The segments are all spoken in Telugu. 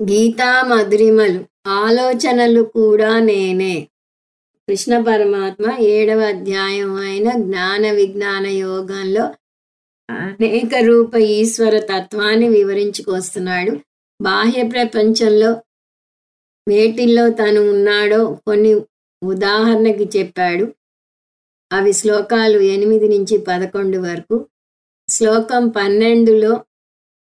గీతా మధురిమలు ఆలోచనలు కూడా నేనే. కృష్ణ పరమాత్మ 7వ అధ్యాయం అయిన జ్ఞాన విజ్ఞాన యోగంలో అనేక రూప ఈశ్వర తత్వాన్ని వివరించుకొస్తున్నాడు. బాహ్య ప్రపంచంలో వేటిల్లో తను ఉన్నాడో కొన్ని ఉదాహరణకి చెప్పాడు. అవి శ్లోకాలు 8 నుంచి 11 వరకు. శ్లోకం 12లో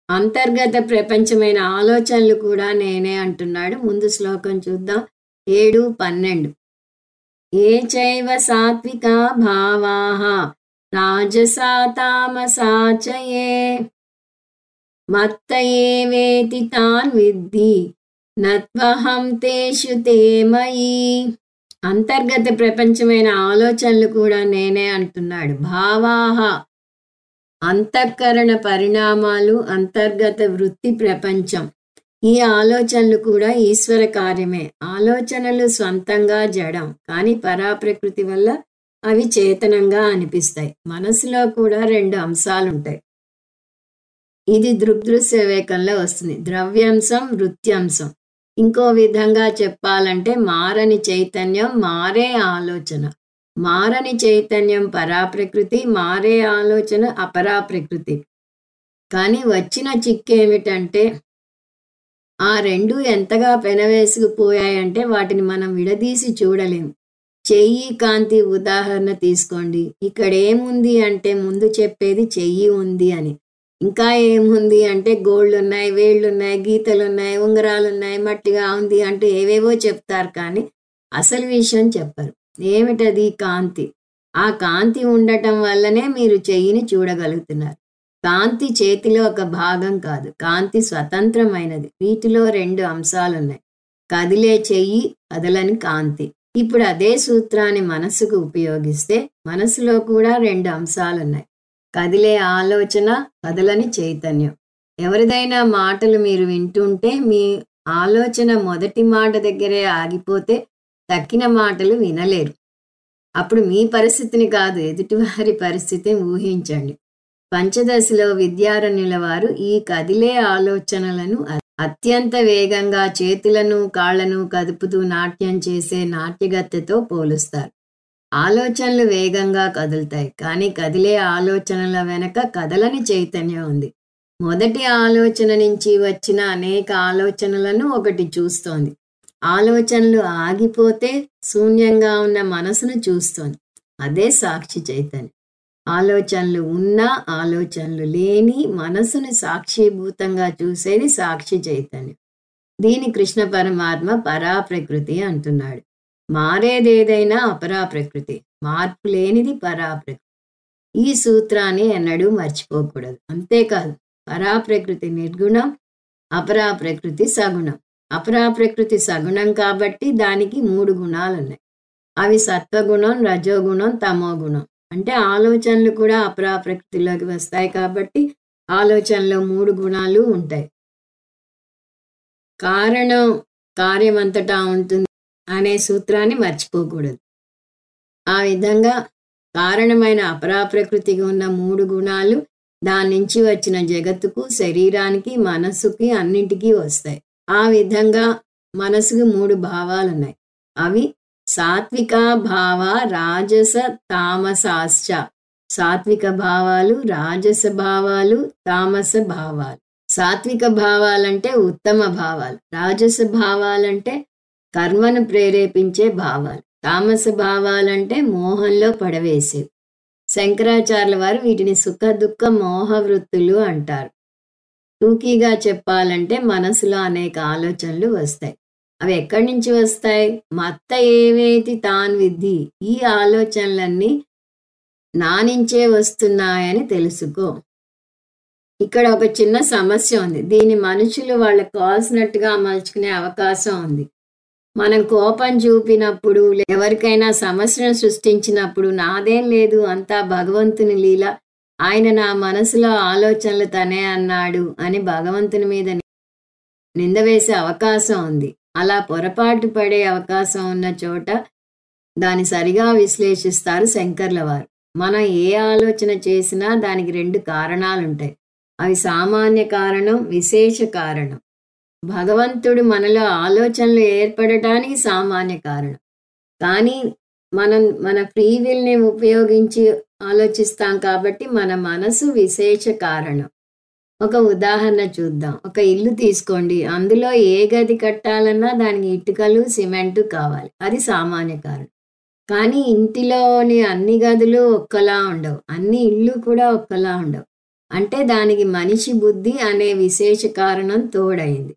అంతర్గత ప్రపంచమైన ఆలోచనలు కూడా నేనే అంటున్నాడు. ముందు శ్లోకం చూద్దాం. 7, 12. ఏ చైవ సాత్వికా భావాః రాజసా తామసా చ యే మత్త ఏవేతి తాన్ విద్ధి నత్వహం తేషు తే మయి. అంతర్గత ప్రపంచమైన ఆలోచనలు కూడా నేనే అంటున్నాడు. భావాః అంతఃకరణ పరిణామాలు, అంతర్గత వృత్తి ప్రపంచం. ఈ ఆలోచనలు కూడా ఈశ్వర కార్యమే. ఆలోచనలు స్వంతంగా జడం, కానీ పరాప్రకృతి వల్ల అవి చేతనంగా అనిపిస్తాయి. మనసులో కూడా 2 అంశాలుంటాయి. ఇది దృగ్దృశ్య వివేకంలో వస్తుంది. ద్రవ్యాంశం, వృత్యాంశం. ఇంకో విధంగా చెప్పాలంటే మారని చైతన్యం, మారే ఆలోచన. మారని చైతన్యం పరాప్రకృతి, మారే ఆలోచన అపరాప్రకృతి. కానీ వచ్చిన చిక్కేమిటంటే ఆ 2 ఎంతగా పెనవేసుకుపోయాయంటే వాటిని మనం విడదీసి చూడలేం. చెయ్యి కాంతి ఉదాహరణ తీసుకోండి. ఇక్కడ ఏముంది అంటే ముందు చెప్పేది చెయ్యి ఉంది అని. ఇంకా ఏముంది అంటే గోళ్ళు ఉన్నాయి, వేళ్ళు ఉన్నాయి, గీతలు ఉన్నాయి, ఉంగరాలు ఉన్నాయి, మట్టిగా ఉంది అంటూ ఏవేవో చెప్తారు, కానీ అసలు విషయం చెప్పరు. ఏమిటది? కాంతి. ఆ కాంతి ఉండటం వల్లనే మీరు చెయ్యిని చూడగలుగుతున్నారు. కాంతి చేతిలో ఒక భాగం కాదు, కాంతి స్వతంత్రమైనది. వీటిలో 2 అంశాలున్నాయి. కదిలే చెయ్యి, కదలని కాంతి. ఇప్పుడు అదే సూత్రాన్ని మనసుకు ఉపయోగిస్తే మనసులో కూడా 2 అంశాలున్నాయి. కదిలే ఆలోచన, కదలని చైతన్యం. ఎవరిదైనా మాటలు మీరు వింటుంటే మీ ఆలోచన మొదటి మాట దగ్గరే ఆగిపోతే తక్కిన మాటలు వినలేరు. అప్పుడు మీ పరిస్థితిని కాదు, ఎదుటివారి పరిస్థితిని ఊహించండి. పంచదశలో విద్యారణ్యుల వారు ఈ కదిలే ఆలోచనలను అత్యంత వేగంగా చేతులను కాళ్లను కదుపుతూ నాట్యం చేసే నాట్యగత్తెతో పోలుస్తారు. ఆలోచనలు వేగంగా కదులుతాయి, కానీ కదిలే ఆలోచనల వెనక కదలని చైతన్యం ఉంది. మొదటి ఆలోచన నుంచి వచ్చిన అనేక ఆలోచనలను ఒకటి చూస్తోంది. ఆలోచనలు ఆగిపోతే శూన్యంగా ఉన్న మనసును చూస్తోంది. అదే సాక్షి చైతన్యం. ఆలోచనలు ఉన్నా, ఆలోచనలు లేని మనసును సాక్షిభూతంగా చూసేది సాక్షి చైతన్యం. దీని కృష్ణ పరమాత్మ పరాప్రకృతి అంటున్నాడు. మారేదేదైనా అపరాప్రకృతి, మార్పు లేనిది పరాప్రకృతి. ఈ సూత్రాన్ని ఎన్నడూ మర్చిపోకూడదు. అంతేకాదు, పరాప్రకృతి నిర్గుణం, అపరాప్రకృతి సగుణం. అపరాప్రకృతి సగుణం కాబట్టి దానికి 3 గుణాలున్నాయి. అవి సత్వగుణం, రజోగుణం, తమోగుణం. అంటే ఆలోచనలు కూడా అపరాప్రకృతిలోకి వస్తాయి కాబట్టి ఆలోచనలో 3 గుణాలు ఉంటాయి. కారణం కార్యమంతటా ఉంటుంది అనే సూత్రాన్ని మర్చిపోకూడదు. ఆ విధంగా కారణమైన అపరాప్రకృతికి ఉన్న 3 గుణాలు దాని నుంచి వచ్చిన జగత్తుకు, శరీరానికి, మనసుకి అన్నింటికీ వస్తాయి. ఆ విధంగా మనసుకు 3 భావాలున్నాయి. అవి సాత్విక భావ, రాజస తామసాశ్చ. సాత్విక భావాలు, రాజస భావాలు, తామస భావాలు. సాత్విక భావాలంటే ఉత్తమ భావాలు, రాజస భావాలంటే కర్మను ప్రేరేపించే భావాలు, తామస భావాలంటే మోహంలో పడవేసేవి. శంకరాచార్యుల వారు వీటిని సుఖ దుఃఖ మోహ వృత్తులు అంటారు. టూకీగా చెప్పాలంటే మనసులో అనేక ఆలోచనలు వస్తాయి. అవి ఎక్కడి నుంచి వస్తాయి? మత్త ఏవేతి తాన్ విద్ధి. ఈ ఆలోచనలన్నీ నా నుంచే వస్తున్నాయని తెలుసుకో. ఇక్కడ ఒక చిన్న సమస్య ఉంది. దీన్ని మనుషులు వాళ్ళకు కావాల్సినట్టుగా మలుచుకునే అవకాశం ఉంది. మనం కోపం చూపినప్పుడు, ఎవరికైనా సమస్యను సృష్టించినప్పుడు నాదేం లేదు, అంతా భగవంతుని లీల, ఆయన నా మనసులో ఆలోచనలు తనే అన్నాడు అని భగవంతుని మీద నింద వేసే అవకాశం ఉంది. అలా పొరపాటు పడే అవకాశం ఉన్న చోట దాన్ని సరిగా విశ్లేషిస్తారు శంకర్ల వారు. మనం ఏ ఆలోచన చేసినా దానికి 2 కారణాలుంటాయి. అవి సామాన్య కారణం, విశేష కారణం. భగవంతుడు మనలో ఆలోచనలు ఏర్పడటానికి సామాన్య కారణం. కానీ మన ఫ్రీ విల్‌ని ఉపయోగించి ఆలోచిస్తాం కాబట్టి మన మనసు విశేష కారణం. ఒక ఉదాహరణ చూద్దాం. ఒక ఇల్లు తీసుకోండి. అందులో ఏ గది కట్టాలన్నా దానికి ఇటుకలు, సిమెంటు కావాలి. అది సామాన్య కారణం. కానీ ఇంటిలోని అన్ని గదులు ఒక్కలా ఉండవు. అన్ని ఇళ్ళు కూడా ఒక్కలా ఉండవు. అంటే దానికి మనిషి బుద్ధి అనే విశేష కారణం తోడైంది.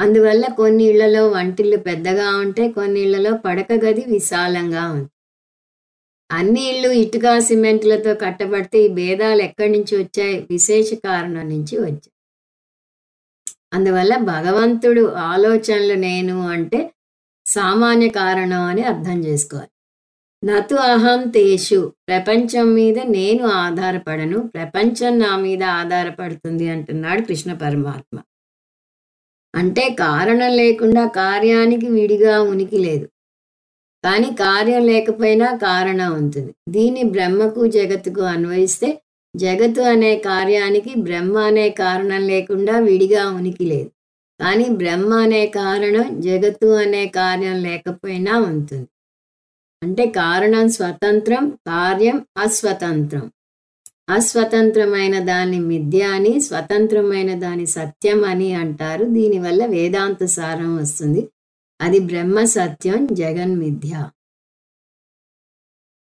అందువల్ల కొన్ని ఇళ్లలో వంటిల్లు పెద్దగా ఉంటే, కొన్ని ఇళ్లలో పడక గది విశాలంగా ఉంది. అన్ని ఇళ్ళు ఇటుక, సిమెంట్‌లతో కట్టబడితే ఈ భేదాలు ఎక్కడి నుంచి వచ్చాయి? విశేష కారణం నుంచి వచ్చాయి. అందువల్ల భగవంతుడు ఆలోచనలు నేను అంటే సామాన్య కారణం అని అర్థం చేసుకోవాలి. నతు అహం తేషు, ప్రపంచం మీద నేను ఆధారపడను, ప్రపంచం నా మీద ఆధారపడుతుంది అంటున్నాడు కృష్ణ పరమాత్మ. అంటే కారణం లేకుండా కార్యానికి విడిగా ఉనికి లేదు. కానీ కార్యం లేకపోయినా కారణం ఉంటుంది. దీన్ని బ్రహ్మకు జగత్తుకు అన్వయిస్తే జగత్తు అనే కార్యానికి బ్రహ్మ అనే కారణం లేకుండా విడిగా ఉనికి లేదు. కానీ బ్రహ్మ అనే కారణం జగత్తు అనే కార్యం లేకపోయినా ఉంటుంది. అంటే కారణం స్వతంత్రం, కార్యం అస్వతంత్రం. అస్వతంత్రమైన దాన్ని మిథ్య అని, స్వతంత్రమైన దాని సత్యం అని అంటారు. దీనివల్ల వేదాంత సారం వస్తుంది. అది బ్రహ్మ సత్యం, జగన్ మిథ్య.